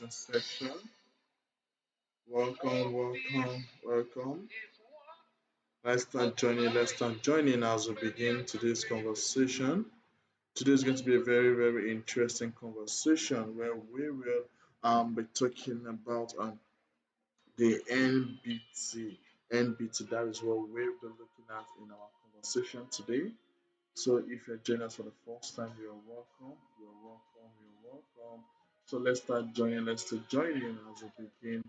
section. Welcome. Let's start joining as we begin today's conversation. Today is going to be a very interesting conversation where we will be talking about the NBT. NBT, that is what we'll be looking at in our conversation today. So if you're joining us for the first time, you're welcome. So let's start joining as we begin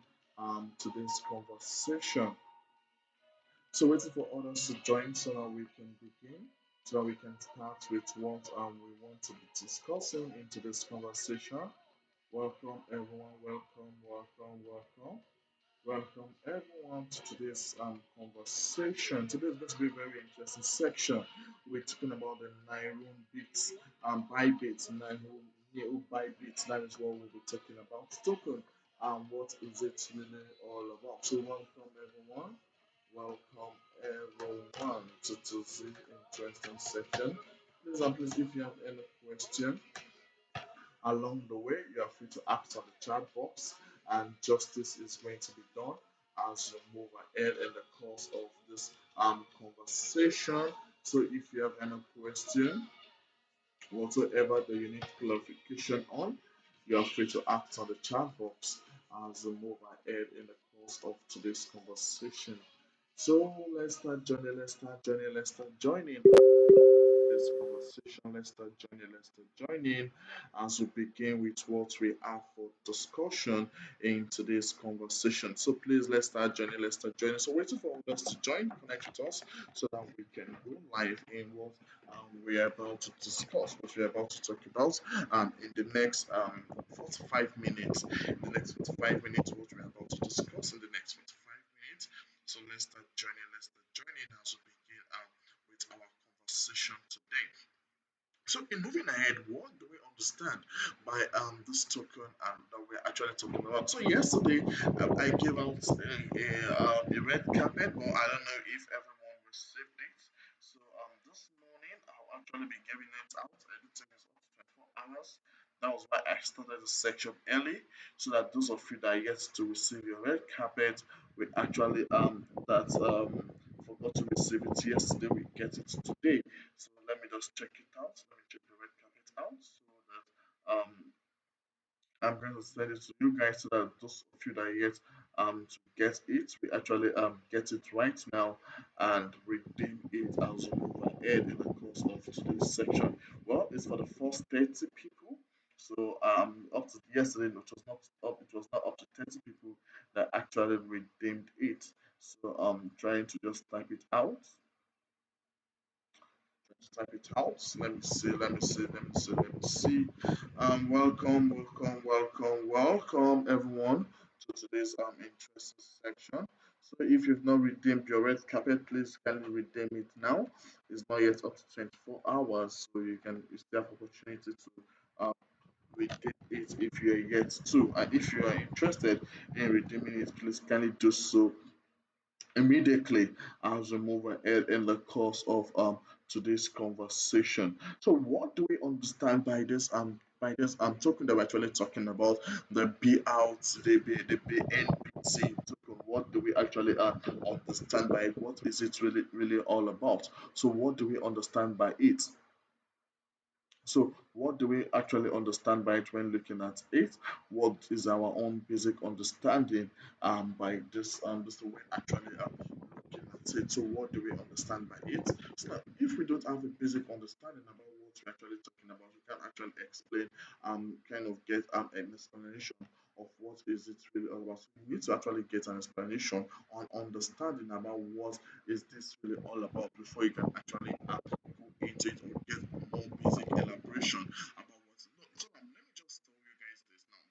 today's conversation. So waiting for others to join so that we can begin, so that we can start with what we want to be discussing in today's conversation. Welcome everyone, welcome. Welcome everyone to today's conversation. Today is going to be a very interesting section. We're talking about the Nairobi bits, Bybit, NanoByte. That is what we'll be talking about. Token, what is it really all about? So welcome everyone to this interesting section. Please, if you have any question along the way, you are free to act on the chat box, and justice is going to be done as we move ahead in the course of this conversation. So, if you have any question whatsoever that you need clarification on, you are free to act on the chat box as we move ahead in the course of today's conversation. So, let's start joining this conversation. Let's start joining as we begin with what we have for discussion in today's conversation. So please let's start joining. So waiting for us to join, connect with us so that we can go live in what we are about to discuss, what we are about to talk about in the next 45 minutes. The next 45 minutes, what we are about to discuss in the next 45 minutes. So let's start joining as we begin with our conversation today. So, in moving ahead, what do we understand by this token that we're actually talking about? So, yesterday I gave out a red carpet, but I don't know if everyone received it. So, this morning I'll actually be giving it out. I do think it's up to 24 hours. That was why I started the section early, so that those of you that are yet to receive your red carpet will actually forgot to receive it yesterday, we get it today. So let me just check it out. Let me check the red carpet out so that I'm going to send it to you guys so that those of you that are yet to get it, we actually get it right now and redeem it as we move ahead in the course of today's section. Well, it's for the first 30 people. So up to yesterday, it was not up to 30 people that actually redeemed it. So I'm trying to just type it out. Let me see. Welcome everyone to today's interesting section. So if you've not redeemed your red carpet, please kindly redeem it now. It's not yet up to 24 hours, so you still have opportunity to redeem it if you are yet to. And if you are interested in redeeming it, please kindly do so immediately as we move ahead in the course of today's conversation. So what do we understand by this token that we're actually talking about, the B out the BNBT token? What do we actually understand by it? What is it really all about? So what do we understand by it? So, what do we actually understand by it when looking at it? What is our own basic understanding by this way actually looking at it? So, what do we understand by it? So, now, if we don't have a basic understanding about what we're actually talking about, we can actually explain, kind of get an explanation of what is it really all about. So, we need to actually get an explanation on understanding about what is this really all about before you can actually go into it or get more basic elaboration about what's no. So let me just tell you guys this now.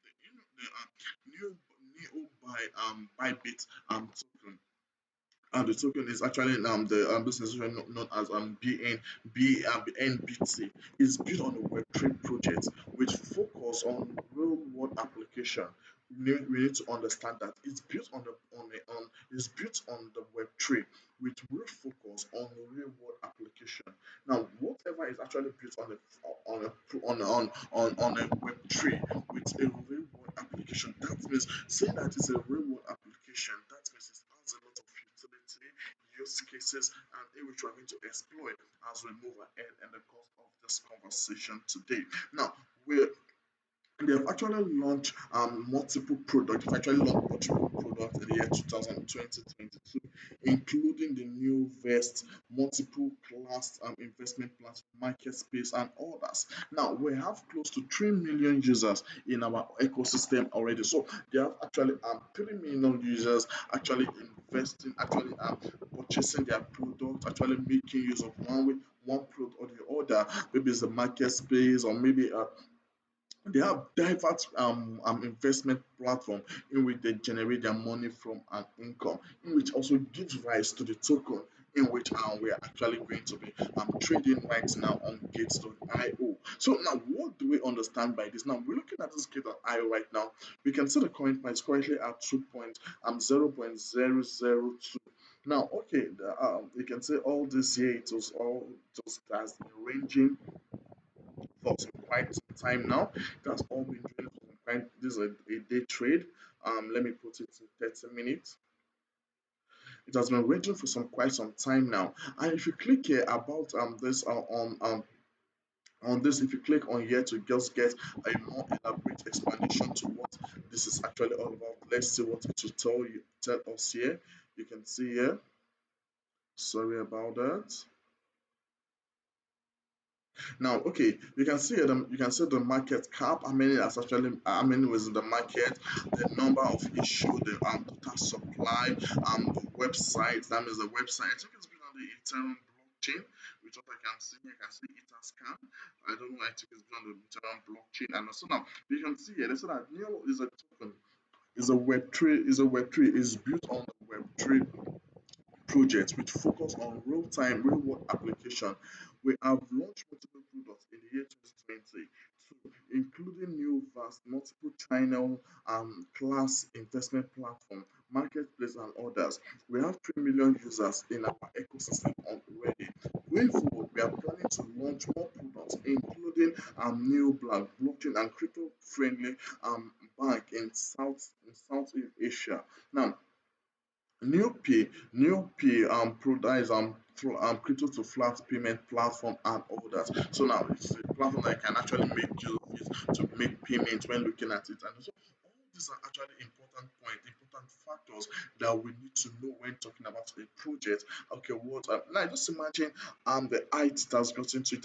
The by Bit token. And the token is actually the business known as NBT. It's built on a Web3 project with focus on real world application. We need to understand that it's built on the Web3 with real focus on real world application. Now, whatever is actually built on a Web3 with a real world application. That means saying that it's a real world application, that means it has a lot of utility, use cases, and in which we're going to explore as we move ahead in the course of this conversation today. Now, we're they have actually launched multiple products. They've actually launched multiple products in the year 2022, including the new Vest, multiple class investment plans, market space, and others. Now, we have close to 3 million users in our ecosystem already. So, they have actually 3 million users actually investing, actually purchasing their product, actually making use of one way, one product or the other. Maybe it's a market space, or maybe they have diverse investment platform in which they generate their money from an income, in which also gives rise to the token in which we are actually going to be trading right now on gates.io. So now what do we understand by this? Now we're looking at this gate.io right now. We can see the coin price currently at 2.0.002. Now, okay, you can see all this year it was all just has been ranging for some quite some time now. That's all been doing for some quite. This is a day trade. Let me put it in 30 minutes. It has been ranging for some quite some time now. And if you click here about this on this, if you click on here to just get a more elaborate explanation to what this is actually all about, let's see what it will tell us here. You can see here. Sorry about that. Now, okay, you can see the market cap, how many that's actually how many was in the market, the number of issue, the total supply, the website, that means the website. I think it's been on the Ethereum blockchain, which what I can see, I can see Etherscan. I don't know, I think it's been on the Ethereum blockchain. And also now you can see here, they say that Neo is a token, is a web3, is built on the web3 projects which focus on real-time, real-world application. We have launched multiple products in the year 2022, including new vast multiple channel class investment platform, marketplace, and others. We have 3 million users in our ecosystem already. Going forward, we are planning to launch more products, including new blockchain and crypto-friendly bank in Southeast Asia. Now, New P provides crypto to flat payment platform and all that. So now it's a platform that can actually make use of it to make payments when looking at it. And so all these are actually important points, important factors that we need to know when talking about a project. Okay, what now just imagine the height it has gotten to,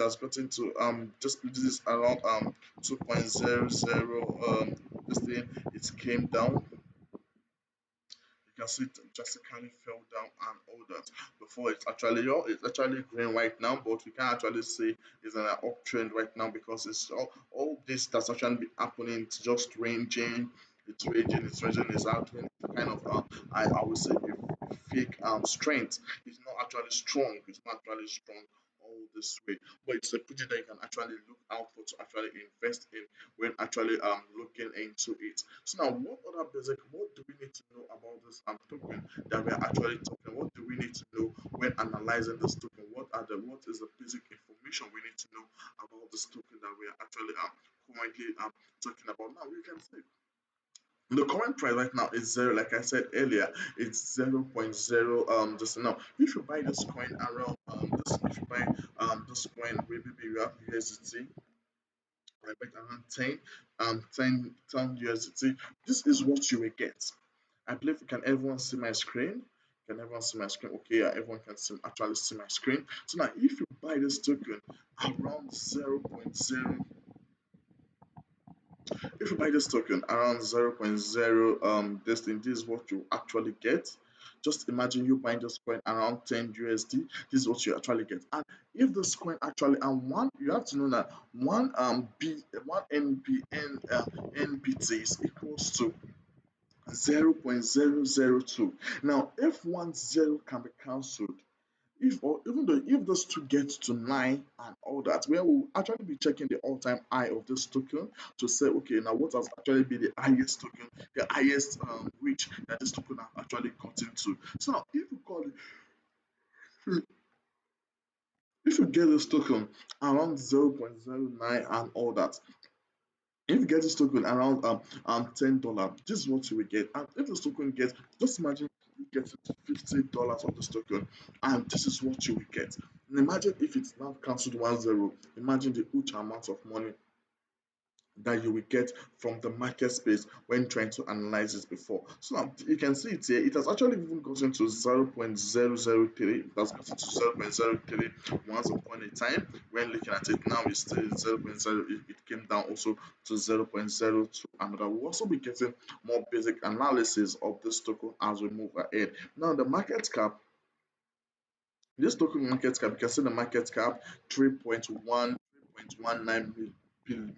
just this is around 2.00 this thing, it came down. You can see it drastically fell down and all that before it's actually green right now, but we can actually see it's in an uptrend right now because it's all this that's actually been happening. It's just ranging, it's having kind of I would say a fake strength. It's not actually strong. It's not actually strong all this way, but it's a project that you can actually look out for to actually invest in when actually looking into it. So now, what do we need to know about this token that we are actually talking? What do we need to know when analyzing this token? What is the basic information we need to know about this token that we are actually currently talking about? Now we can see the current price right now is zero. Like I said earlier, it's 0.0 just now. If you buy this coin around this, if you buy this coin, maybe you have USDT, I bet around 10 USDT. This is what you will get. I believe can everyone see my screen? Can everyone see my screen? Okay, yeah, everyone can actually see my screen. So now if you buy this token around 0.0, if you buy this token around 0.0 this is what you actually get. Just imagine you buying this coin around 10 USD. This is what you actually get. And if this coin actually and one you have to know that one NBN NBT is equals to 0.002. Now if 10 can be cancelled, if or even though if those two get to 9 and all that, where we'll actually be checking the all-time high of this token to say, okay, now what has actually been the highest token, the highest reach that this token has actually gotten to. So now if you call it, if you get this token around 0.09 and all that, If you get this token around $10, this is what you will get. And if this token gets, just imagine you get $50 of this token, and this is what you will get. And imagine if it's now cancelled 1 0. Imagine the huge amount of money that you will get from the market space when trying to analyze this before. So now you can see it here. It has actually even gotten to 0.003. It has gotten to 0.03 once upon a time. When looking at it now, it's still 0.0. It came down also to 0.02. Another. We'll also be getting more basic analysis of this token as we move ahead. Now the market cap, this token market cap, you can see the market cap 3.19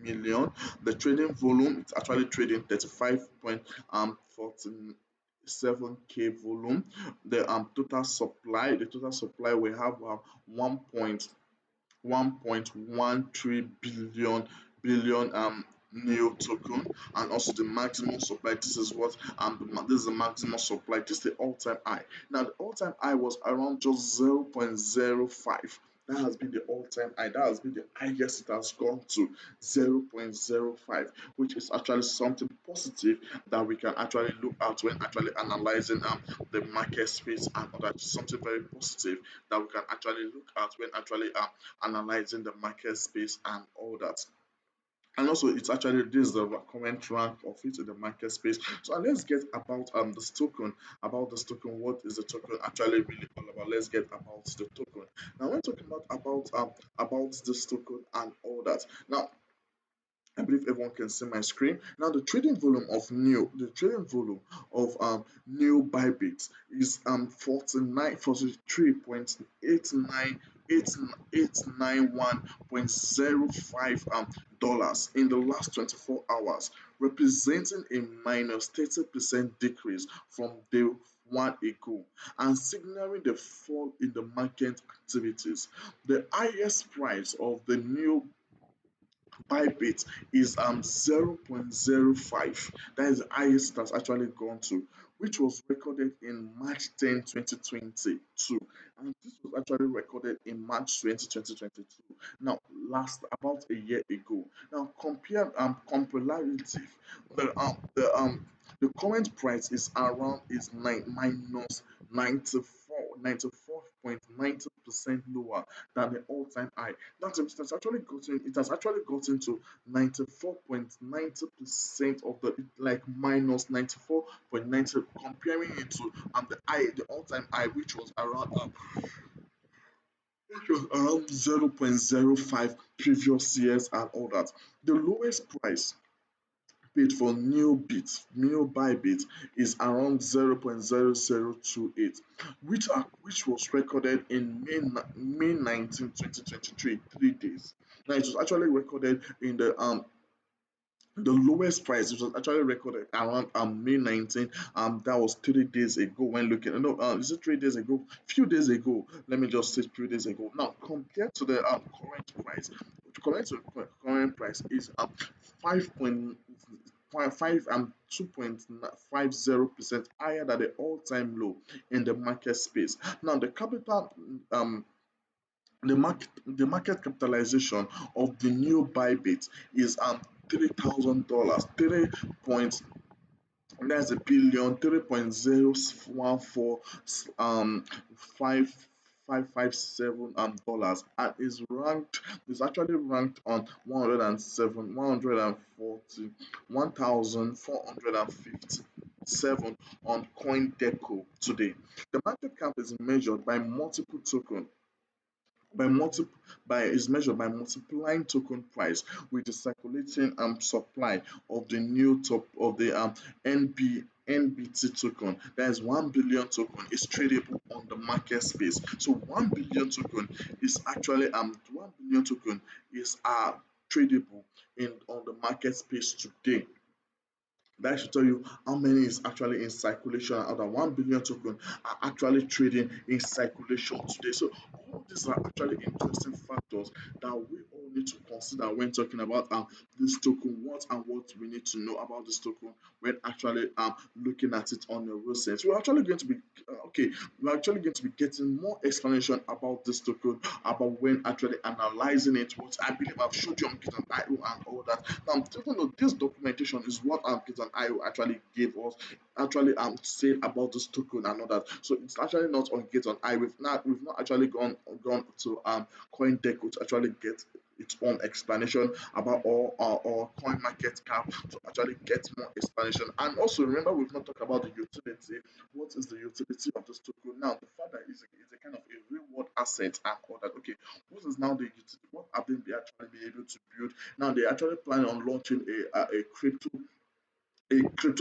million. The trading volume, it's actually trading 35.47K volume. The total supply we have 1.13 billion new token, and also the maximum supply. This is what this is the maximum supply. This is the all-time high. Now the all-time high was around just 0.05. That has been the all-time high. That has been the highest it has gone to, 0.05, which is actually something positive that we can actually look at when actually analyzing the market space, and that's something very positive that we can actually look at when actually analyzing the market space and all that. And also, it's actually this is the current rank of it in the market space. So let's get about this token. About this token, what is the token actually really all about? Let's get about the token. Now, when talking about this token and all that. Now, I believe everyone can see my screen. Now the trading volume of new Bybit is 43.8981.05 dollars in the last 24 hours, representing a minus 30% decrease from day one ago, and signaling the fall in the market activities. The highest price of the new Bybit is 0.05. That is the highest it has actually gone to, which was recorded in March 10, 2022. And this was actually recorded in March 2022. Now, last about a year ago. Now, comparative, the current price is around is minus 94.90% lower than the all-time high. It has actually gotten to 94.90% of the, like, minus 94.90, comparing it to the all-time high, which was around 0.05 previous years and all that. The lowest price paid for new Bybit is around 0.0028, which was recorded in May 19, 2023, 3 days. Now it was actually recorded in the lowest price, which was actually recorded around May 19. That was 3 days ago. When looking, no, is it 3 days ago? Few days ago. Let me just say 3 days ago. Now compared to the current price is 2.50% higher than the all-time low in the market space. Now the market capitalization of the new Bybit is $3,000, that's a billion, 3.014 557 dollars, and is actually ranked on 107 on CoinDeco today. The market cap is measured by multiple tokens by multi by is measured by multiplying token price with the circulating supply of the new top of the NBT token. That is 1 billion token is tradable on the market space. So 1 billion token is tradable in on the market space today. That should tell you how many is actually in circulation, and other 1 billion token are actually trading in circulation today. So all these are actually interesting factors that we all need to consider when talking about this token. What we need to know about this token when actually looking at it on a real sense. We're actually going to be okay, we're actually going to be getting more explanation about this token, about when actually analyzing it, what I believe I've showed you on Git.io and all that. Now, taking note, this documentation is what Git.io actually gave us, actually said about this token and all that. So it's actually not on Git.io. We've not actually gone to CoinDeco to actually get its own explanation about or coin market cap to actually get more explanation. And also remember, we've not talked about the utility. What is the utility of this token? Now, the fact that it's a kind of a reward asset and all that. Okay, what is now the utility? What have they actually been able to build? Now they actually plan on launching a crypto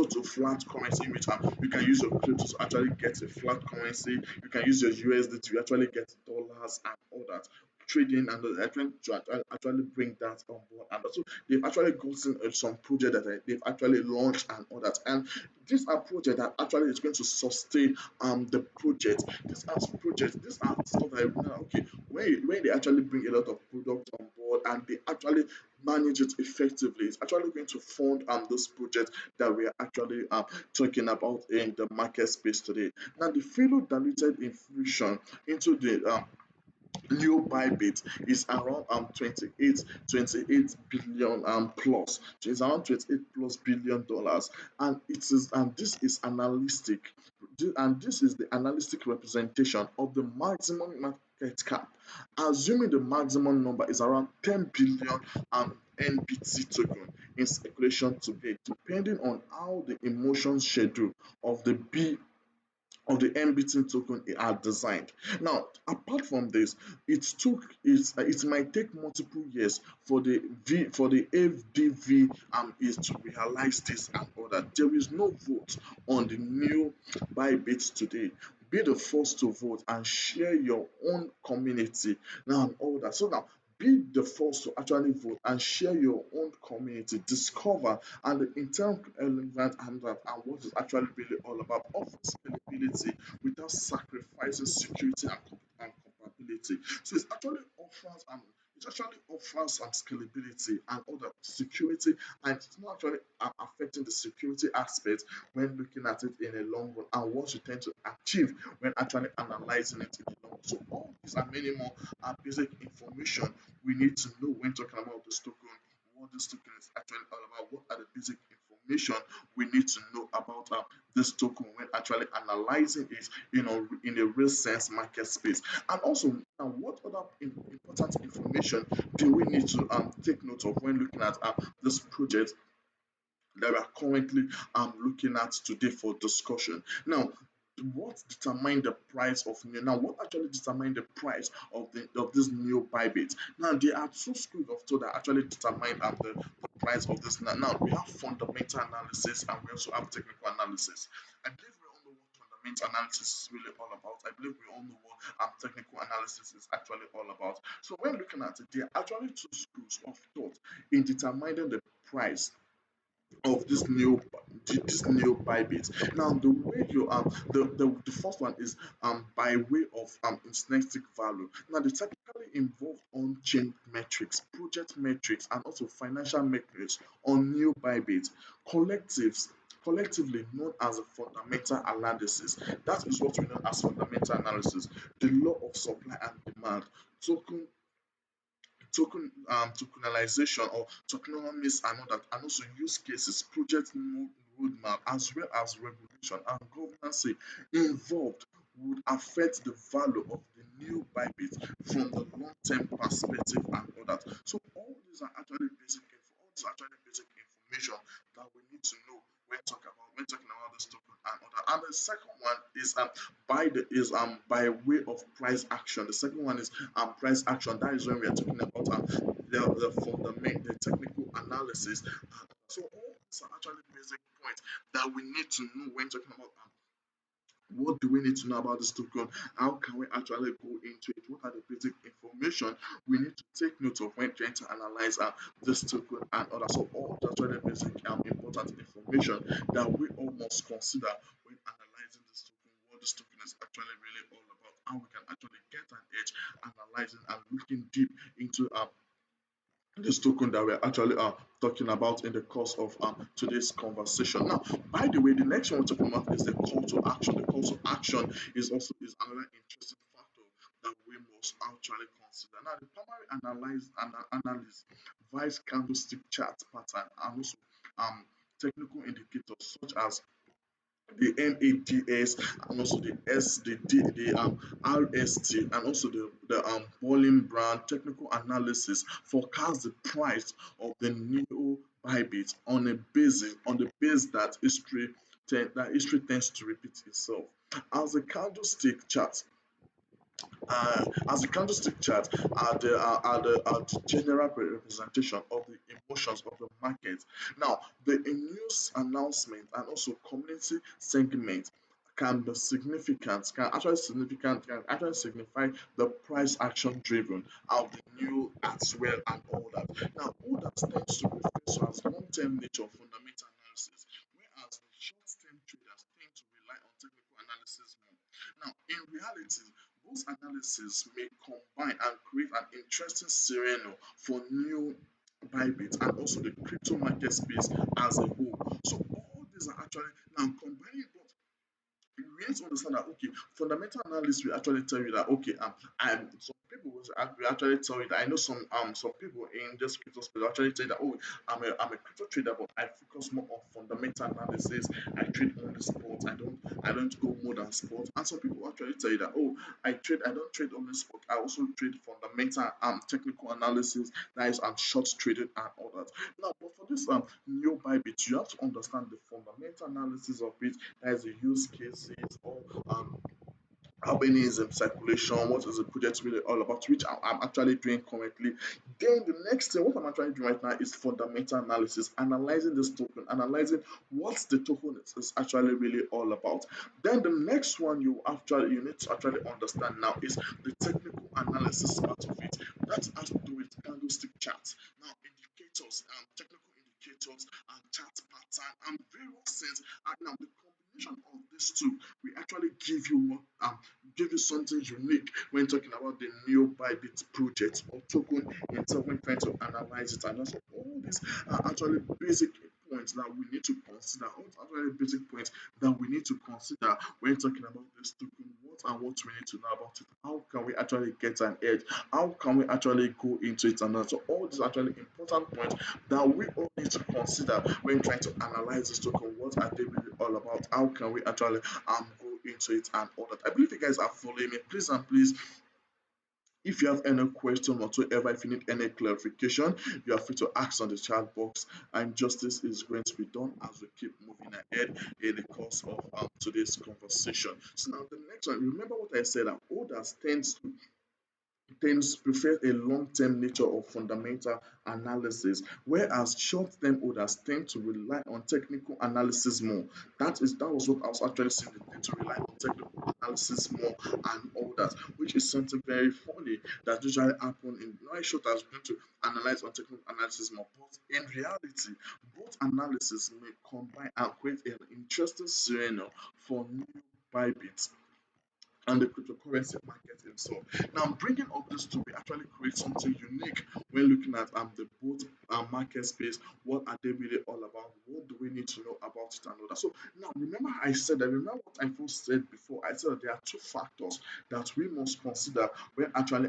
to flat currency, which you can use your crypto to actually get a flat currency. You can use your USD to actually get dollars and all that. Trading and trying to actually bring that on board. And also, they've actually gotten some project that they've actually launched and all that. And these are projects that actually is going to sustain the project. These are stuff that okay, when they actually bring a lot of products on board and they actually manage it effectively, it's actually going to fund this project that we are actually talking about in the market space today. Now, the fully diluted infusion into the new Bybit is around 28 billion plus. So it's around 28 plus billion dollars, and it is and this is analytic, and this is the analytic representation of the maximum market cap, assuming the maximum number is around 10 billion NBT token in circulation today, depending on how the emotion schedule of the NBT token are designed. Now, apart from this, it might take multiple years for the FDV is to realize this and all that. There is no vote on the new Bybit today. Be the first to vote and share your own community now and all that. So now, be the first to actually vote and share your own community, discover and the internal element and what it's actually really all about. Offer scalability without sacrificing security and compatibility. So it actually offers some scalability and other security, and it's not actually affecting the security aspect when looking at it in a long run and what you tend to achieve when actually analyzing it in the long run. So all these and many more are basic information we need to know when talking about this token, what this token is actually all about, what are the basic information we need to know about this token when actually analyzing it, in a real sense market space. And also, what other important information do we need to take note of when looking at this project that we are currently looking at today for discussion. Now, what actually determine the price of this new Bybit? Now, there are two schools of thought that actually determine the price of this. Now, we have fundamental analysis and we also have technical analysis. I believe we all know what fundamental analysis is really all about. I believe we all know what technical analysis is actually all about. So when looking at it, there are actually two schools of thought in determining the price of this new Bybit. Now, the way you the first one is by way of intrinsic value. Now, they technically involve on-chain metrics, project metrics, and also financial metrics on new Bybit collectives. Collectively known as a fundamental analysis. That is what we know as fundamental analysis. The law of supply and demand, token tokenization or tokenomics and all that, and also use cases, project roadmap, as well as regulation and governance involved would affect the value of the new Bybit from the long-term perspective and all that. So all these are actually basic information that we need to know when talking about this token and all that. And the second one is by way of price action. The second one is price action. That is when we are talking about the technical analysis. So all these are actually basic points that we need to know when talking about what do we need to know about this token? How can we actually go into it? What are the basic information we need to take note of when trying to analyze this token and other? So all the actually basic important information that we all must consider when analyzing this token, what this token is actually really all about, how we can actually get an edge analyzing and looking deep into this token that we're actually talking about in the course of today's conversation. Now, by the way, the next one we're talking about is the call to action. The call to action is another interesting factor that we must actually consider. Now, the primary analysis vice candlestick chart pattern and also technical indicators such as the NADS and also the SDD, the RST, and also the Bolling Brand technical analysis forecast the price of the new Bybit on a basis on the base that history tends to repeat itself. As the candlestick chart as the candlestick chart are the general representation of the emotions of the market. Now, the news announcement and also community segment can actually signify the price action driven of the new as well and all that. Now, all that tends to refer to as long-term nature of fundamental analysis, whereas the short-term traders tend to rely on technical analysis more. Now, in reality, those analyses may combine and create an interesting scenario for new Bybit and also the crypto market space as a whole. So all these are actually now combining both. We need to understand that okay, fundamental analysis will actually tell you that okay, and some people will actually tell you that I know some people in this crypto space will actually tell you that oh, I'm a crypto trader, but I focus more on fundamental analysis. I trade only spot. I don't go more than spot. And some people will actually tell you that oh, I don't trade only spot. I also trade fundamental technical analysis. That is short traded and all that. Now, but for this new Bybit, you have to understand the fundamental analysis of it. That is the use cases or how many is in circulation, what is the project really all about, which I'm actually doing currently. Then the next thing, what I'm actually doing right now is fundamental analysis, analyzing this token, analyzing what the token is actually really all about. Then the next one you need to actually understand now is the technical analysis part of it. That has to do with candlestick charts. Now indicators, technical indicators and chart pattern and various things. And now the combination of these two will actually give you something unique when talking about the new Bybit project or token itself when trying to analyze it. And also all these are actually basic points that we need to consider. All actually basic points that we need to consider when talking about this token. What we need to know about it. How can we actually get an edge? How can we actually go into it? And so all these are actually important points that we all need to consider when trying to analyze this token. What are they really all about? How can we actually go into it and all that? I believe you guys are following me. Please and please, if you have any question whatsoever, if you need any clarification, you are free to ask on the chat box, and justice is going to be done as we keep moving ahead in the course of today's conversation. So now the next one, remember what I said, that orders tends to prefer a long-term nature of fundamental analysis, whereas short-term holders tend to rely on technical analysis more. That was what I was actually saying. They tend to rely on technical analysis more and all that, which is something very funny that usually happen in very short as going to analyze on technical analysis more. But in reality, both analysis may combine and create an interesting scenario for new Bybit and the cryptocurrency market itself. Now, bringing up this to we actually create something unique when looking at the both market space. What are they really all about? What do we need to know about it and all that? So now, remember what I first said before. I said that there are two factors that we must consider when actually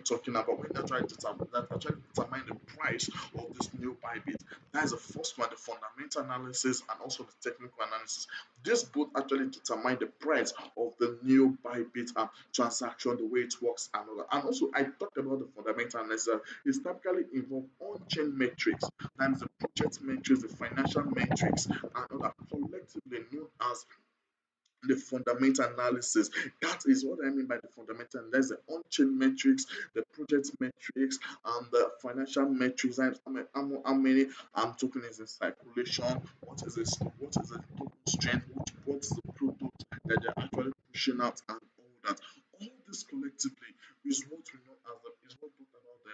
talking about when actually determine the price of this new Bybit. That is the first one, the fundamental analysis and also the technical analysis. This both actually determine the price of the new Bybit transaction, the way it works, and all that. And also, I talked about the fundamental analysis. It's typically involve on-chain metrics, that is the project metrics, the financial metrics, and all that, collectively known as the fundamental analysis. That is what I mean by the fundamental. That's the on-chain metrics, the project metrics, and the financial metrics. And how many token is in circulation? What is the token strength? What's the product that they're actually pushing out and all that. All this collectively is what we know as is what we talk about the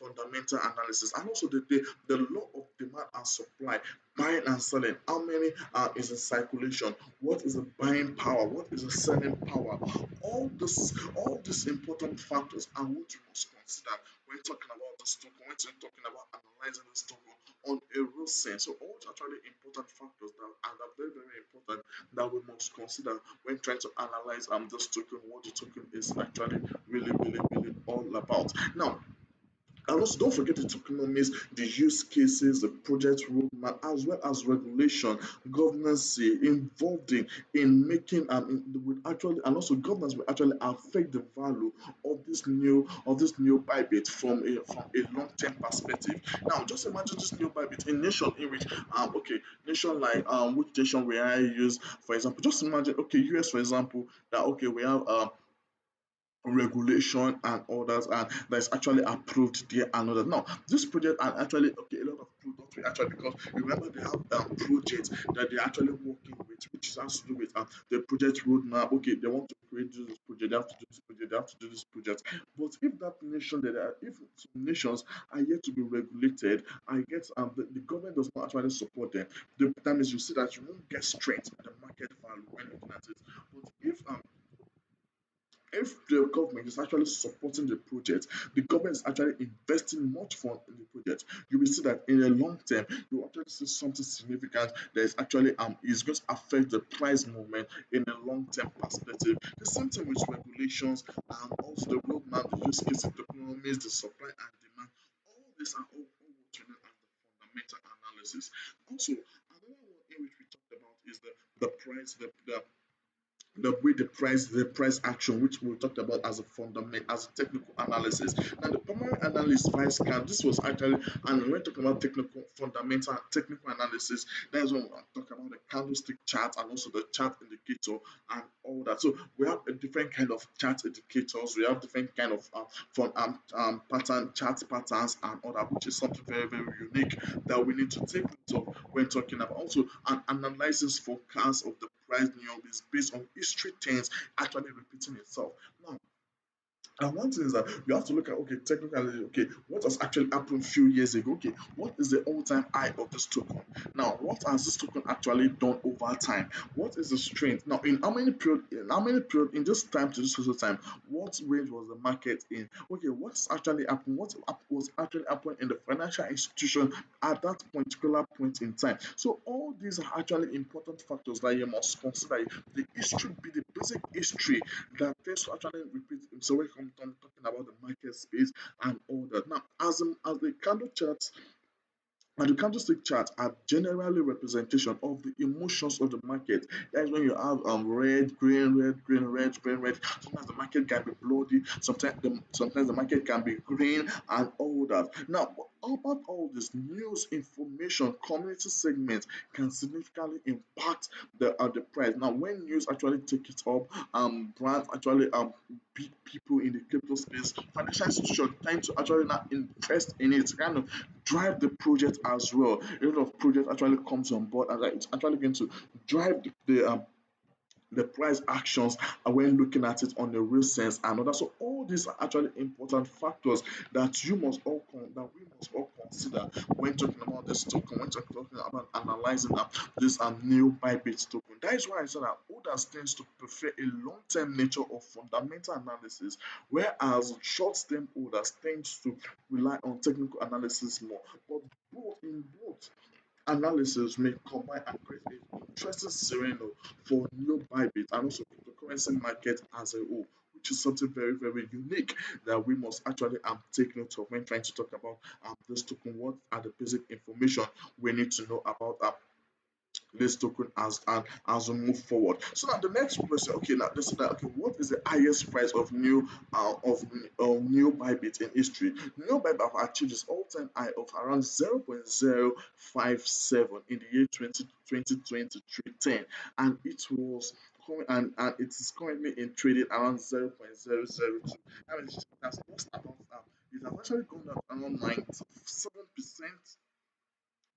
fundamental analysis, and also the law of demand and supply, buying and selling. How many is in circulation? What is the buying power? What is the selling power? All these important factors are what you must consider when talking about this token, when talking about analyzing this token on a real sense. So all actually important factors that are very, very important that we must consider when trying to analyze this token, what the token is actually really, really, really all about. Now, and also, don't forget the tokenomics, the use cases, the project roadmap, as well as regulation, governance involved in making will actually, and also governance will actually affect the value of this new Bybit from a long term perspective. Now, just imagine this new Bybit, a nation in which okay, nation like which nation will I use for example? Just imagine, okay, US for example, that okay we have regulation and others and that's actually approved there and others. Now, this project are actually okay, a lot of products we actually because remember they have projects that they're actually working with, which has to do with the project roadmap. Okay, they want to create this project, they have to do this project, they have to do this project. But if that nation that are, if some nations are yet to be regulated, I guess the government does not actually support them. The time is you see that you won't get strength in the market value when looking at it. But if the government is actually supporting the project, the government is actually investing much fund in the project, you will see that in the long term, you will actually see something significant that is actually is going to affect the price movement in a long term perspective. The same thing with regulations and also the roadmap, the use cases, the economies, the supply and demand. All these are all what we know as the fundamental analysis. Also, another one in which we talked about is the price, the way the price action, which we talked about as a fundament, as a technical analysis. Now, the primary analysis price can this was actually, and when talking about technical fundamental technical analysis, that's when we talk about the candlestick chart and also the chart indicator and all that. So we have a different kind of chart indicators, we have different kind of pattern chart patterns and all that, which is something very, very unique that we need to take note of when talking about also an analysis forecast of the price neon is based on history trends actually repeating itself. Now, and one thing is that you have to look at okay, technically, okay, what has actually happened a few years ago? Okay, what is the all-time high of this token? Now, what has this token actually done over time? What is the strength? Now, in how many period in this time to this social time, what range was the market in? Okay, what's actually happened? Was actually happening in the financial institution at that particular point in time? So all these are actually important factors that you must consider. The history, be the basic history that tends to actually repeat. So when I'm talking about the market space and all that. Now, as the candle charts and the candlestick charts are generally representation of the emotions of the market. That's when you have red, green, red, green, red, green, red. Sometimes the market can be bloody. Sometimes the market can be green and all that. Now, how about all this news, information, community segments can significantly impact the price. Now, when news actually take it up, brands actually big people in the crypto space, financial institutions tend to actually not invest in it, kind of drive the project as well. A lot of projects actually comes on board and it's actually going to drive the price actions when looking at it on the real sense and other. So all these are actually important factors that that we must all consider when talking about this token, when talking about analyzing this new Bybit token. That is why I said that others tends to prefer a long-term nature of fundamental analysis, whereas short-term holders tends to rely on technical analysis more. But both analysis may combine and create an interesting scenario for new Bybit and also cryptocurrency market as a whole, which is something very, very unique that we must actually take note of when trying to talk about this token. What are the basic information we need to know about this token as we move forward. So now the next question, okay, now this is that okay, what is the highest price of new Bybit in history? New Bybit have achieved its all-time high of around 0.057 in the year 2023 and it was and it is currently in trading around 0.002. I mean, it has lost about it has actually gone down around 97%.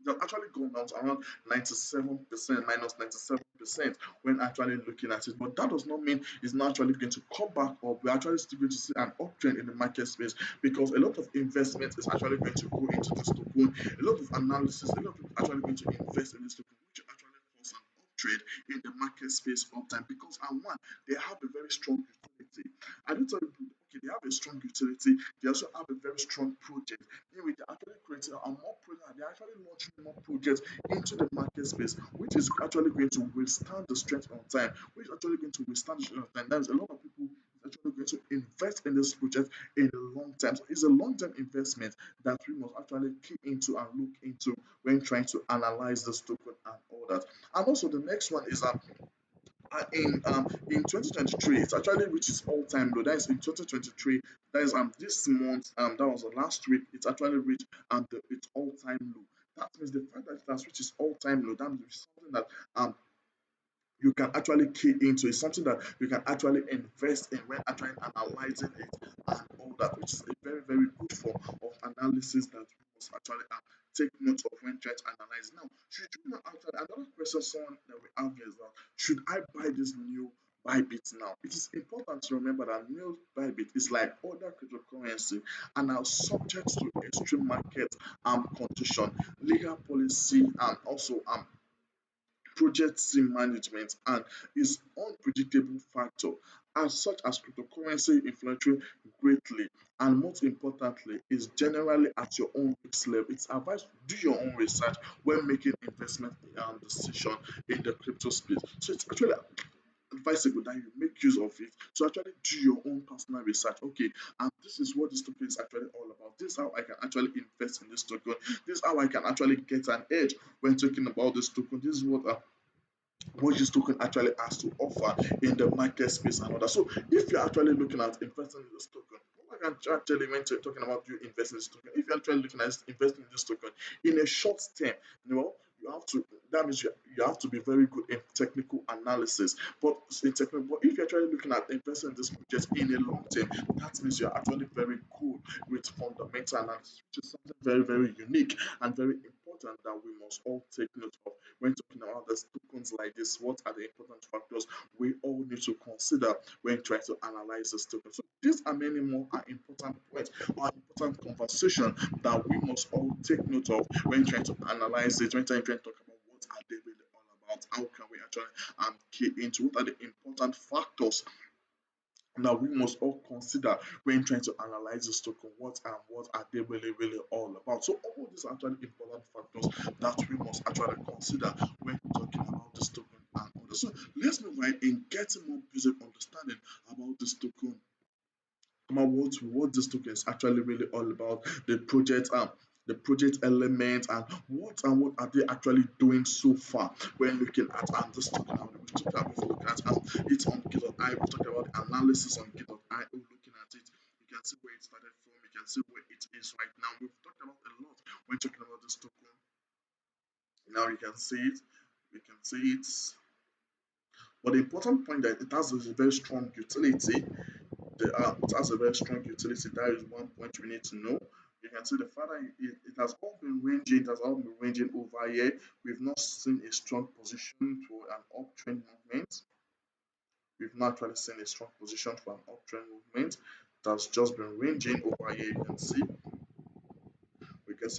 They've actually gone down to around 97%, minus 97% when actually looking at it. But that does not mean it's not actually going to come back up. We're actually still going to see an uptrend in the market space because a lot of investment is actually going to go into this token. A lot of analysis, a lot of people actually going to invest in this token, which actually cause an trade in the market space all time because and one, they have a very strong utility. I don't tell you, okay, they have a strong utility, they also have a very strong project. Anyway, they're actually creating a more project, they're actually launching more projects into the market space, which is actually going to withstand the strength on time, which is actually going to withstand the strength on time. There's a lot of people actually going to invest in this project in the long term. So it's a long-term investment that we must actually key into and look into when trying to analyze this token and all that. And also the next one is in 2023 it's actually reached its all-time low. That is in 2023. That is this month. That was the last week. It's actually reached its all-time low. That means the fact that it has reached its all-time low. That means something that you can actually key into. It's something that you can actually invest in when actually analyzing it and all that, which is a very, very good form of analysis that we must actually take note of when trying to analyze. Now, should you not actually, another question someone that we have here is that should I buy this new Bybit now? It is important to remember that new Bybit is like other cryptocurrency and are subject to extreme market condition, legal policy, and also project team management and is unpredictable factor as such as cryptocurrency influential greatly and most importantly is generally at your own risk level. It's advised to do your own research when making investment decision in the crypto space. So it's actually advisable that you make use of it to actually do your own personal research. Okay, and this is what this token is actually all about. This is how I can actually invest in this token. This is how I can actually get an edge when talking about this token. This is what this token actually has to offer in the market space and all that. So if you're actually looking at investing in this token, what I can actually when talking about you investing in this token, if you're actually looking at investing in this token in a short term, you have to that means you have to be very good in technical analysis. But if you're actually looking at investing in this project in a long term, that means you're actually very good with fundamental analysis, which is something very, very unique and very important that we must all take note of when talking about the tokens like this. What are the important factors we all need to consider when trying to analyze this token? So these and many more are important points or important conversation that we must all take note of when trying to analyze it, when trying to talk about what are they really all about, how can we actually key into what are the important factors now we must all consider when trying to analyze this token, what are they really, really all about. So all these are actually important factors that we must actually consider when talking about this token and others. So let's move right in getting more basic understanding about this token, about what this token is actually really all about, the project element and what are they actually doing so far when looking at this token. We look at it on Git.io, we talk about the analysis on Git.io, looking at it. You can see where it started from, you can see where it is right now. We've talked about a lot when talking about this token. Now you can see it, we can see it. But the important point that it has a very strong utility. It has a very strong utility. That is one point we need to know. You can see the fact that it has all been ranging, it has all been ranging over here. We've not seen a strong position for an uptrend movement. We've not actually seen a strong position for an uptrend movement. It has just been ranging over here. You can see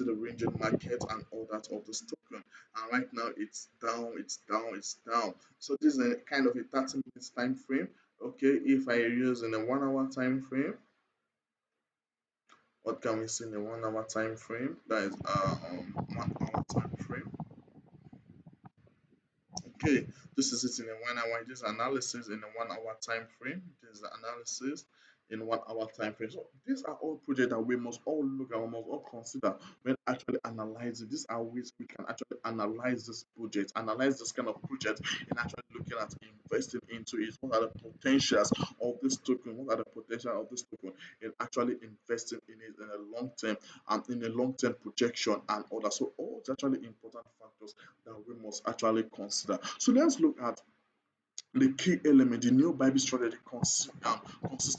the ranging market and all that of this token. And right now it's down, it's down, it's down. So this is a kind of a 30 minutes time frame. Okay, if I use in a 1 hour time frame, what can we see in a 1 hour time frame? That is 1 hour time frame. Okay, this is it in a 1 hour. This analysis in a 1 hour time frame. This is the analysis in 1 hour time frame. So these are all projects that we must all look at, we must all consider when actually analyzing. These are ways we can actually analyze this project, analyze this kind of project, and actually looking at investing into it. What are the potentials of this token? What are the potential of this token in actually investing in it in a long term and in a long term projection and other. So all it's actually important factors that we must actually consider. So let's look at the key element. The new Bible strategy consists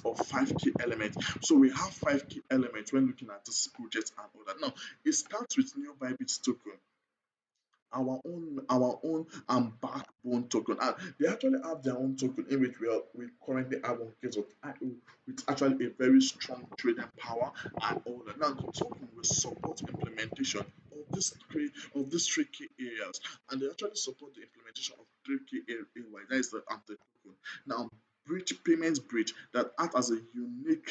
of 5 key elements. So we have 5 key elements when looking at this project and all that. Now it starts with new Bible token, our own backbone token, and they actually have their own token in which we currently have on case of IO with actually a very strong trading power and all that. Now the token will support implementation of these three key areas, and they actually support the implementation of 3KAY. That is the token. Now, payment bridge that act as a unique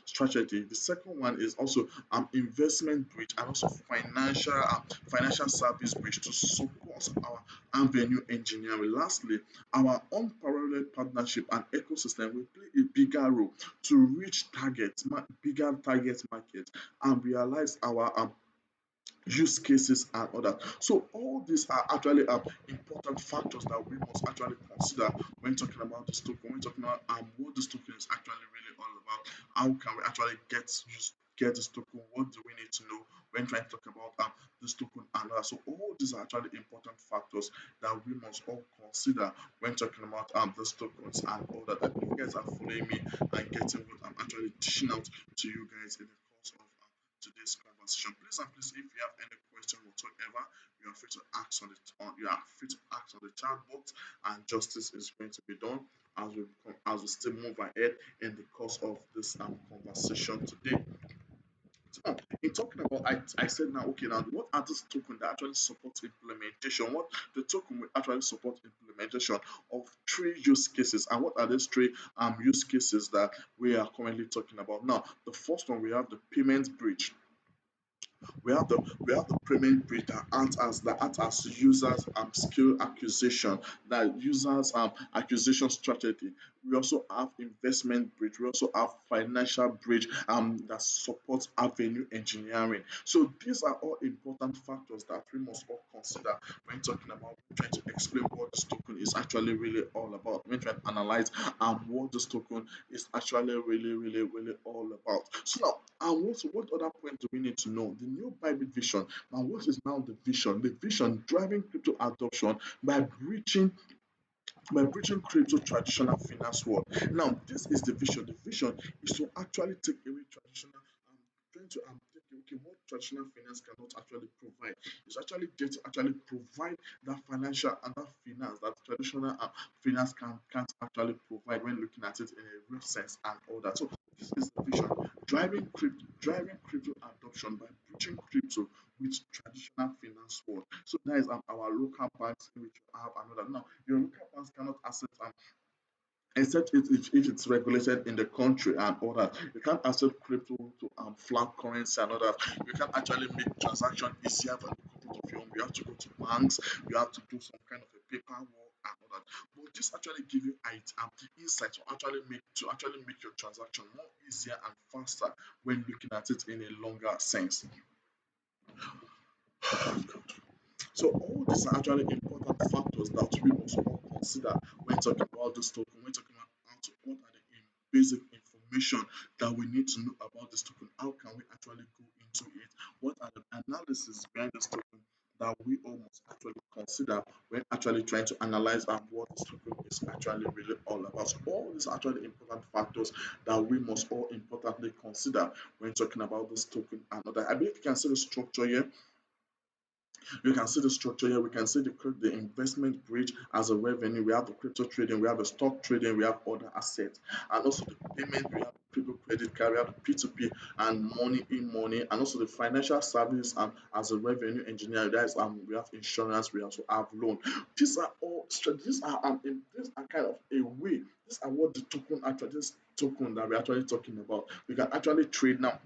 strategy. The second one is also investment bridge and also financial service bridge to support our avenue engineering. Lastly, our unparalleled partnership and ecosystem will play a bigger role to reach bigger target market and realize our use cases and others. So all these are actually important factors that we must actually consider when talking about this token. When talking about what this token is actually really all about. How can we actually get this token? What do we need to know when trying to talk about this token and others? So all these are actually important factors that we must all consider when talking about these tokens and all that. If you guys are following me and getting what I'm actually dishing out to you guys in the course of today's conversation. Please, if you have any question whatsoever, you are free to ask on the chat box, and justice is going to be done as we still move ahead in the course of this conversation today. So, in talking about, I said now, okay, now what are these tokens that actually support implementation? What the token will actually support implementation of three use cases, and what are these three use cases that we are currently talking about? Now, the first one we have the payment bridge. We have the payment bridge that acts as users skill acquisition, that users acquisition strategy. We also have investment bridge. We also have financial bridge that supports avenue engineering. So these are all important factors that we must all consider when talking about trying to explain what this token is actually really all about. When trying to analyze what this token is actually really, really, really all about. So now, what other point do we need to know? The new Bybit vision. Now, what is now the vision? The vision driving crypto adoption by bridging crypto traditional finance world. Now, this is the vision. The vision is to actually take away traditional trying to take okay what traditional finance cannot actually provide. It's actually there to actually provide that financial and that finance that traditional finance can't actually provide when looking at it in a real sense and all that. So this is the vision. Driving crypto adoption by bridging crypto with traditional finance world. So that is our local banks in which you have another. Now, your local banks cannot access except if it's regulated in the country and all that. You can't accept crypto to flat currency and all that. You can actually make transaction easier from the comfort of your home. You have to go to banks, you have to do some kind of a paperwork and all that. But this actually give you insight to actually make your transaction more easier and faster when looking at it in a longer sense. So all these are actually important factors that we must all consider when talking about this token, when talking about what are the basic information that we need to know about this token, how can we actually go into it, what are the analysis behind this token that we all must actually consider when actually trying to analyze what this token is actually really all about. So all these are actually important factors that we must all importantly consider when talking about this token and other. I believe you can see the structure here. You can see the structure here. We can see the investment bridge as a revenue. We have the crypto trading, we have the stock trading, we have other assets, and also the payment. We have crypto credit card, we have the P2P and money in money, and also the financial service as a revenue engineer. That is we have insurance, we also have loan. These are all these are kind of a way. These are what the token actually this token that we're actually talking about. We can actually trade now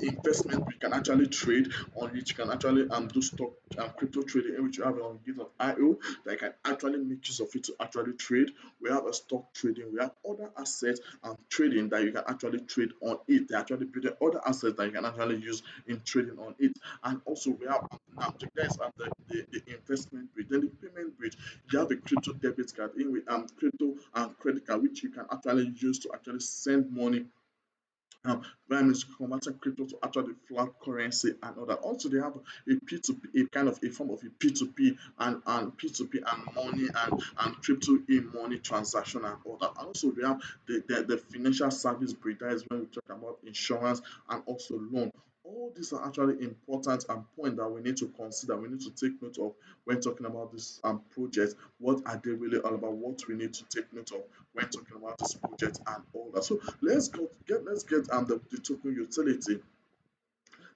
investment we can actually trade on it. You can actually do stock crypto trading in which you have on git.io that can actually make use of it to actually trade. We have a stock trading, we have other assets trading that you can actually trade on it. They actually building other assets that you can actually use in trading on it. And also we have now the guys have the investment bridge, then the payment bridge. You have a crypto debit card in with crypto and credit card which you can actually use to actually send money when it's converting crypto to actually flat currency and all that. Also, they have a P2P, a kind of a form of a P2P and P2P and money and crypto in money transaction and all that. And also, we have the financial service bridge. That is when we talk about insurance and also loan. All these are actually important and point that we need to consider. We need to take note of when talking about this project. What are they really all about? What we need to take note of when talking about this project and all that. So let's get the token utility.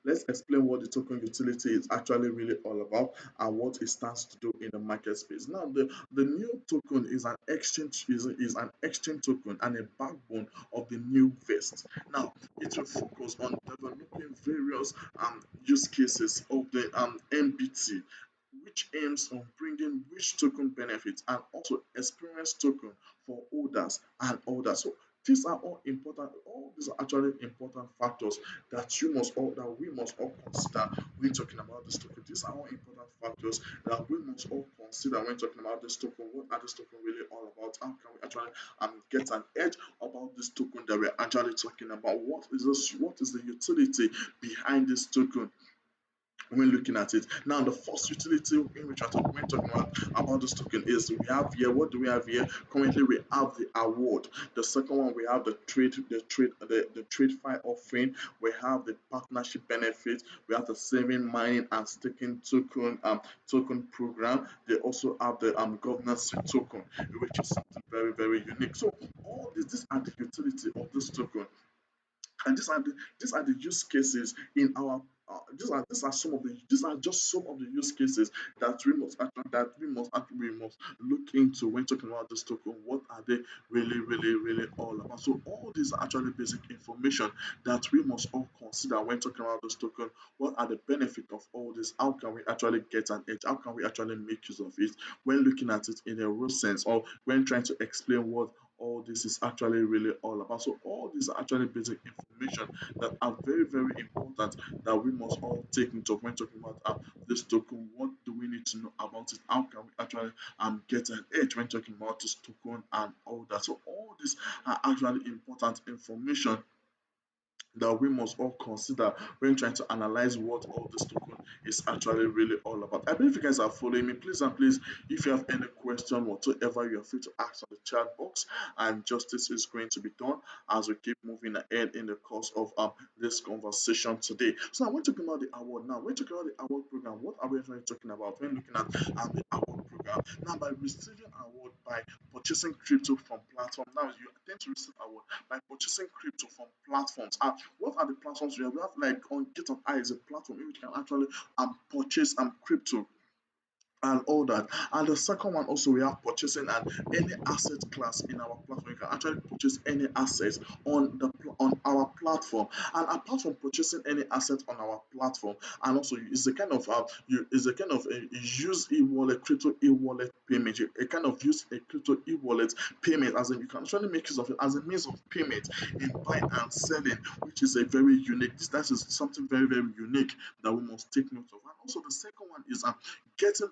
let's explain what the token utility is actually really all about and what it stands to do in the market space. Now, the new token is an exchange token and a backbone of the new vest. Now, it will focus on developing various use cases of the NBT, which aims on bringing rich token benefits and also experience token for holders and others. So these are all important. All these are actually important factors that we must all consider when talking about this token. These are all important factors that we must all consider when talking about this token. What are this token really all about? How can we actually get an edge about this token that we're actually talking about? What is this? What is the utility behind this token? When looking at it. Now, the first utility in which we're talking about this token is we have here. What do we have here? Currently, we have the award. The second one, we have the trade file offering. We have the partnership benefit. We have the saving, mining, and staking token program. They also have the governance token, which is something very very unique. So all these are the utility of this token, and these are the use cases in our these are just some of the use cases that we must look into when talking about this token. What are they really really really all about? So all these are actually basic information that we must all consider when talking about this token. What are the benefits of all this? How can we actually get an edge? How can we actually make use of it when looking at it in a real sense, or when trying to explain what all this is actually really all about? So all these are actually basic information that are very very important that we must all take into when talking about this token. What do we need to know about it? How can we actually get an edge when talking about this token and all that? So all these are actually important information that we must all consider when trying to analyze what all this token is actually really all about. I believe you guys are following me. Please and please, if you have any question whatsoever, you're free to ask on the chat box, and justice is going to be done as we keep moving ahead in the course of this conversation today. So now we're talking about the award. Now we're talking about the award program. What are we actually talking about when looking at the award program? Now, by receiving award by purchasing crypto from platform, now you tend to receive award by purchasing crypto from platforms. And what are the platforms we have? We have like on GitHub is a platform in which you can actually purchase crypto and all that. And the second one also, we have purchasing and any asset class in our platform. You can actually purchase any assets on our platform. And apart from purchasing any asset on our platform, and also it's a kind of use e-wallet, crypto e-wallet payment. A kind of use a crypto e-wallet payment, as in you can actually make use of it as a means of payment in buying and selling, which is a very unique. That is something very very unique that we must take note of. And also the second one is getting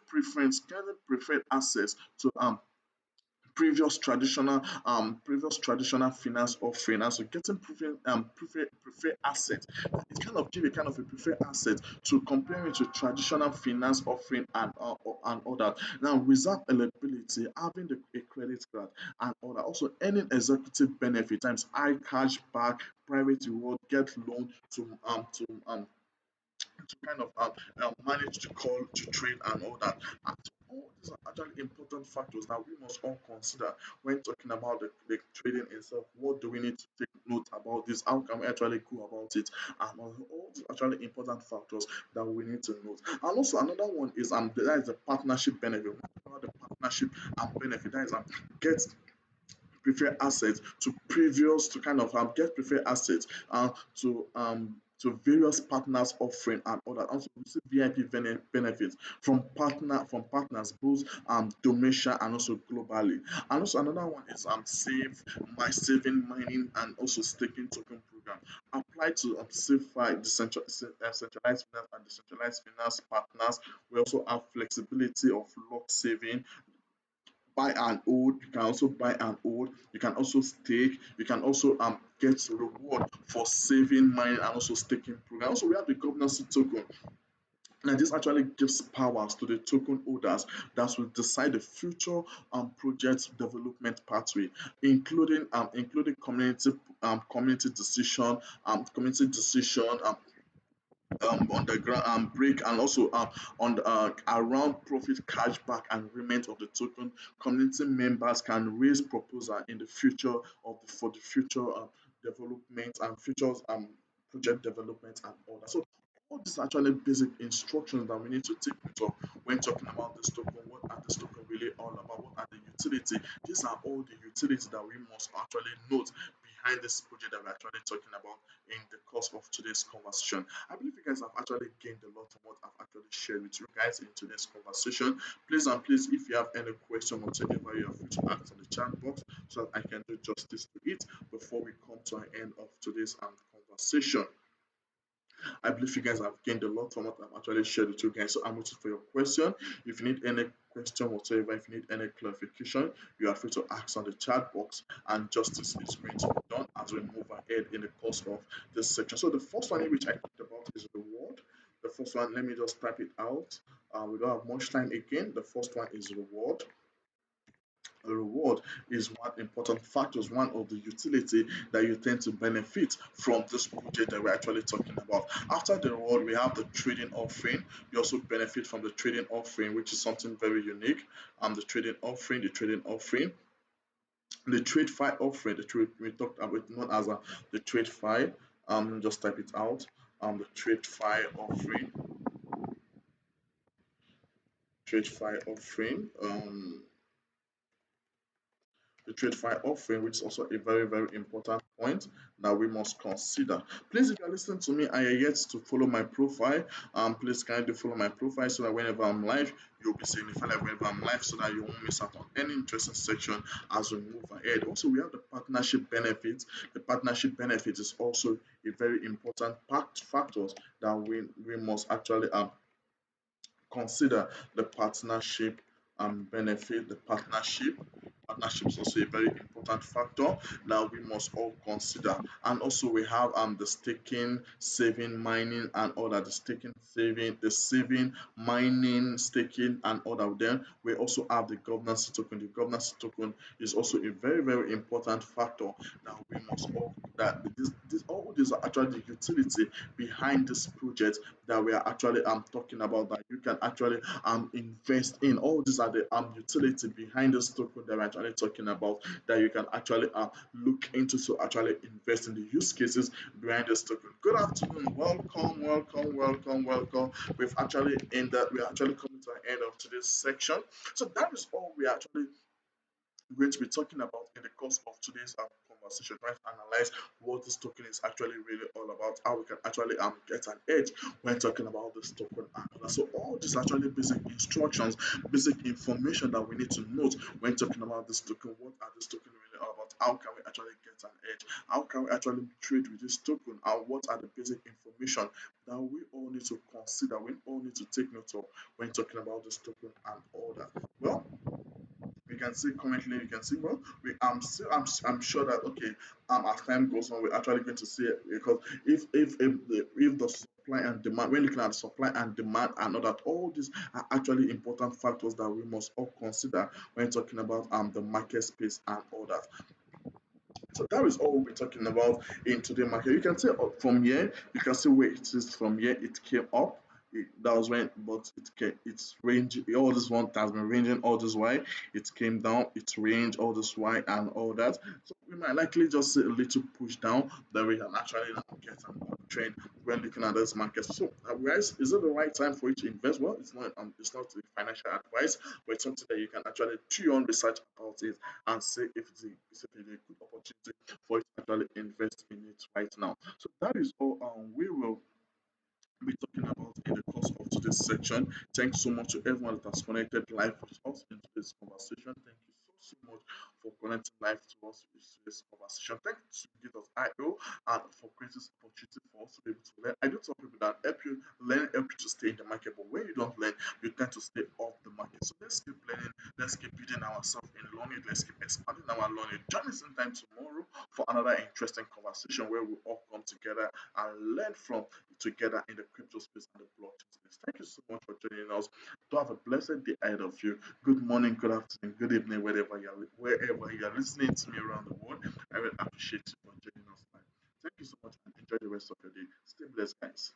preferred access to previous traditional finance offering. And so getting preferred asset, it kind of give a kind of a preferred asset to compare it to traditional finance offering and all that. Now, without eligibility, having a credit card and all that. Also, earning executive benefit times high cash back, private reward, get loan to kind of manage to call to trade and all that. And so all these are actually important factors that we must all consider when talking about the trading itself. What do we need to take note about this? How can we actually go about it? And all these are actually important factors that we need to note. And also another one is that is the partnership benefit. When we talk about the partnership and benefit, that is get preferred assets to kind of get preferred assets to various partners offering and other also receive VIP benefits from partners both domestic and also globally. And also another one is save my saving mining and also staking token program. Apply to CeFi centralized finance and decentralized finance partners. We also have flexibility of lock saving, buy and hold. You can also buy and hold. You can also stake. You can also get reward for saving money and also staking program. Also, we have the governance token. Now, this actually gives powers to the token holders that will decide the future project development pathway, including community decision, on the ground break, and also on the around profit cashback and agreement of the token. Community members can raise proposal in the future for the future development and futures project development and all that. So all these are actually basic instructions that we need to take note of when talking about this token. What are this token really all about? What are the utility? These are all the utilities that we must actually note behind this project that we're actually talking about in the course of today's conversation. I believe you guys have actually gained a lot from what I've actually shared with you guys in today's conversation. Please and please, if you have any question whatsoever, you are free to ask in the chat box so that I can do justice to it before we come to an end of today's conversation. I believe you guys have gained a lot from what I've actually shared with you guys. So I'm waiting for your question. If you need any question whatsoever, if you need any clarification, you are free to ask on the chat box, and justice is going to be done as we move ahead in the course of this section. So the first one which I talked about is reward. The first one, let me just type it out. We don't have much time again. The first one is reward. A reward is one important factor, is one of the utility that you tend to benefit from this project that we're actually talking about. After the reward, we have the trading offering. You also benefit from the trading offering, which is something very unique. The trade file offering, the trade we talked about, known as the trade file. Just type it out. The trade file offering. The trade file offering, which is also a very, very important point that we must consider. Please, if you're listening to me and you're yet to follow my profile, please kindly follow my profile so that whenever I'm live, you'll be seeing the whenever I'm live so that you won't miss out on any interesting section as we move ahead. Also, we have the partnership benefits. The partnership benefits is also a very important factors that we must actually consider the partnership and benefit the partnership. Partnership is also a very important factor that we must all consider. And also we have the staking, saving, mining, and all that. The staking, saving, the saving, mining, staking, and all that. Then we also have the governance token. The governance token is also a very, very important factor that we must all all these are actually the utility behind this project that we are actually talking about, that you can actually invest in. All these are the utility behind this token that we're actually talking about, that you can actually look into to actually invest in the use cases behind this token. Good afternoon, welcome. We're actually coming to the end of today's section. So that is all we actually going to be talking about in the course of today's conversation, trying to analyze what this token is actually really all about, how we can actually get an edge when talking about this token. So all these actually basic instructions, basic information that we need to note when talking about this token. What are this token really all about? How can we actually get an edge? How can we actually trade with this token? And what are the basic information that we all need to consider, we all need to take note of when talking about this token and all that? Well, we can see currently, you can see, well, I'm sure that, okay, as time goes on, we're actually going to see it, because if the supply and demand, when looking at the supply and demand and all that, all these are actually important factors that we must all consider when talking about the market space and all that. So that is all we're talking about in today market. You can see from here, you can see where it is from here. It came up. That was when, but it's range. All this one has been ranging all this while. It came down. It's range all this while and all that. So we might likely just see a little push down that we can actually get an uptrend when looking at this market. So, guys, is it the right time for you to invest? Well, it's not. It's not financial advice, but it's something that you can actually do your own research about it and see if it's a good opportunity for you to actually invest in it right now. So that is all we will be talking about in the course of today's section. Thanks so much to everyone that has connected live with us in today's conversation. Thank you so much for connecting live to us in today's conversation. Thank you to Give Us IO and for creating this opportunity for us to be able to learn. I do tell people that help you to stay in the market, but when you don't learn, you tend to stay off the market. So let's keep learning, let's keep building ourselves in learning, let's keep expanding our learning. Join us same time tomorrow for another interesting conversation where we all come together and learn from together in the crypto space and the blockchain space. Thank you so much for joining us. To have a blessed day ahead of you. Good morning, good afternoon, good evening, wherever you are listening to me around the world. I will appreciate you for joining us. Thank you so much and enjoy the rest of your day. Stay blessed, guys.